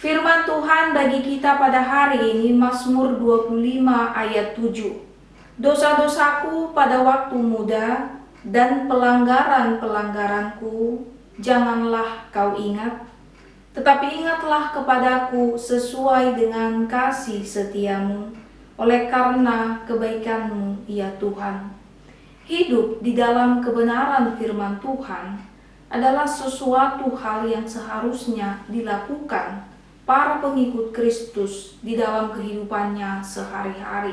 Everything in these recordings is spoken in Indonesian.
Firman Tuhan bagi kita pada hari ini Mazmur 25 ayat 7. Dosa-dosaku pada waktu muda dan pelanggaran-pelanggaranku janganlah kau ingat, tetapi ingatlah kepadaku sesuai dengan kasih setiamu, oleh karena kebaikanmu ya Tuhan. Hidup di dalam kebenaran firman Tuhan adalah sesuatu hal yang seharusnya dilakukan para pengikut Kristus di dalam kehidupannya sehari-hari.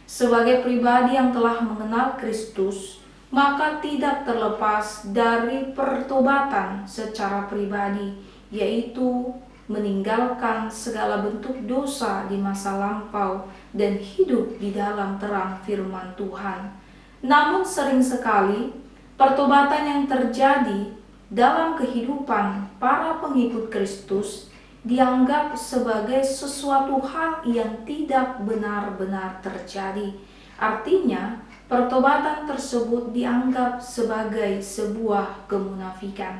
Sebagai pribadi yang telah mengenal Kristus, maka tidak terlepas dari pertobatan secara pribadi, yaitu meninggalkan segala bentuk dosa di masa lampau dan hidup di dalam terang firman Tuhan. Namun sering sekali pertobatan yang terjadi dalam kehidupan para pengikut Kristus dianggap sebagai sesuatu hal yang tidak benar-benar terjadi. Artinya, pertobatan tersebut dianggap sebagai sebuah kemunafikan.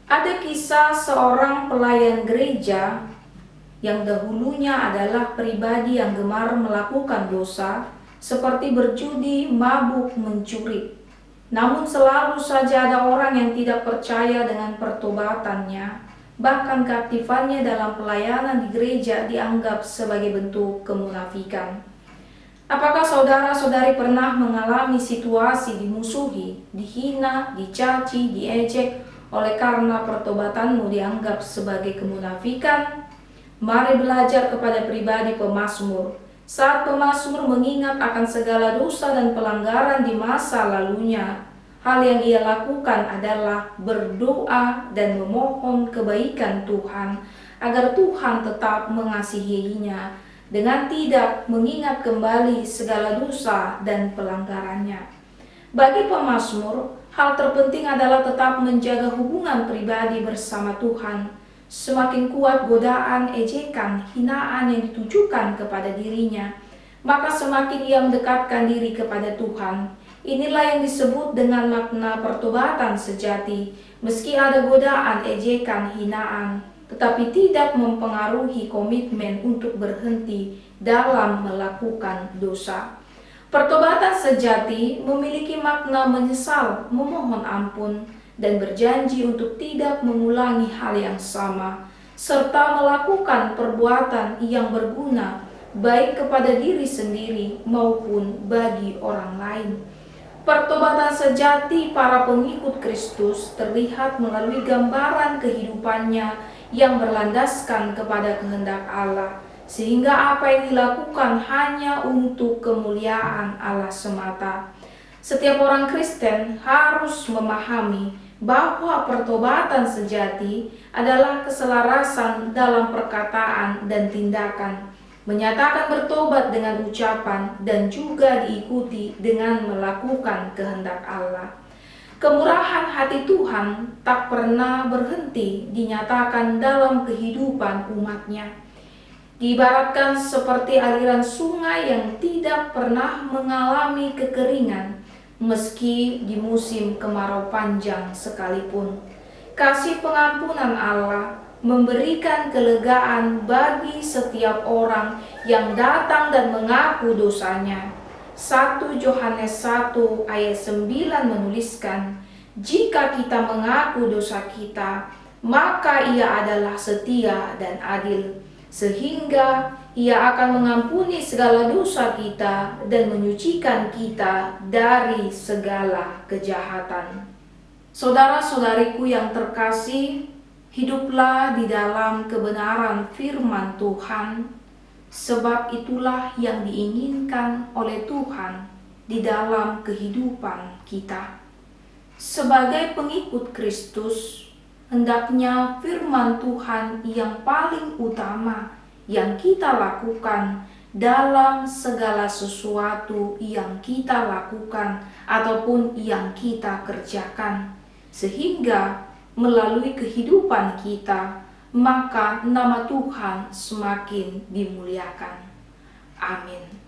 Ada kisah seorang pelayan gereja yang dahulunya adalah pribadi yang gemar melakukan dosa, seperti berjudi, mabuk, mencuri. Namun selalu saja ada orang yang tidak percaya dengan pertobatannya. Bahkan keaktifannya dalam pelayanan di gereja dianggap sebagai bentuk kemunafikan. Apakah saudara-saudari pernah mengalami situasi dimusuhi, dihina, dicaci, diejek oleh karena pertobatanmu dianggap sebagai kemunafikan? Mari belajar kepada pribadi pemazmur. Saat pemazmur mengingat akan segala dosa dan pelanggaran di masa lalunya, hal yang ia lakukan adalah berdoa dan memohon kebaikan Tuhan agar Tuhan tetap mengasihinya dengan tidak mengingat kembali segala dosa dan pelanggarannya. Bagi pemazmur, hal terpenting adalah tetap menjaga hubungan pribadi bersama Tuhan. Semakin kuat godaan, ejekan, hinaan yang ditujukan kepada dirinya, maka semakin ia mendekatkan diri kepada Tuhan. Inilah yang disebut dengan makna pertobatan sejati. Meski ada godaan, ejekan, hinaan, tetapi tidak mempengaruhi komitmen untuk berhenti dalam melakukan dosa. Pertobatan sejati memiliki makna menyesal, memohon ampun, dan berjanji untuk tidak mengulangi hal yang sama, serta melakukan perbuatan yang berguna baik kepada diri sendiri maupun bagi orang lain. Pertobatan sejati para pengikut Kristus terlihat melalui gambaran kehidupannya yang berlandaskan kepada kehendak Allah, sehingga apa yang dilakukan hanya untuk kemuliaan Allah semata. Setiap orang Kristen harus memahami bahwa pertobatan sejati adalah keselarasan dalam perkataan dan tindakan, menyatakan bertobat dengan ucapan dan juga diikuti dengan melakukan kehendak Allah. Kemurahan hati Tuhan tak pernah berhenti dinyatakan dalam kehidupan umatnya. Diibaratkan seperti aliran sungai yang tidak pernah mengalami kekeringan meski di musim kemarau panjang sekalipun. Kasih pengampunan Allah memberikan kelegaan bagi setiap orang yang datang dan mengaku dosanya. 1 Yohanes 1 ayat 9 menuliskan, "Jika kita mengaku dosa kita, maka Ia adalah setia dan adil, sehingga Ia akan mengampuni segala dosa kita dan menyucikan kita dari segala kejahatan." Saudara-saudariku yang terkasih, hiduplah di dalam kebenaran firman Tuhan, sebab itulah yang diinginkan oleh Tuhan di dalam kehidupan kita. Sebagai pengikut Kristus, hendaknya firman Tuhan yang paling utama yang kita lakukan dalam segala sesuatu yang kita lakukan ataupun yang kita kerjakan, sehingga melalui kehidupan kita maka nama Tuhan semakin dimuliakan. Amin.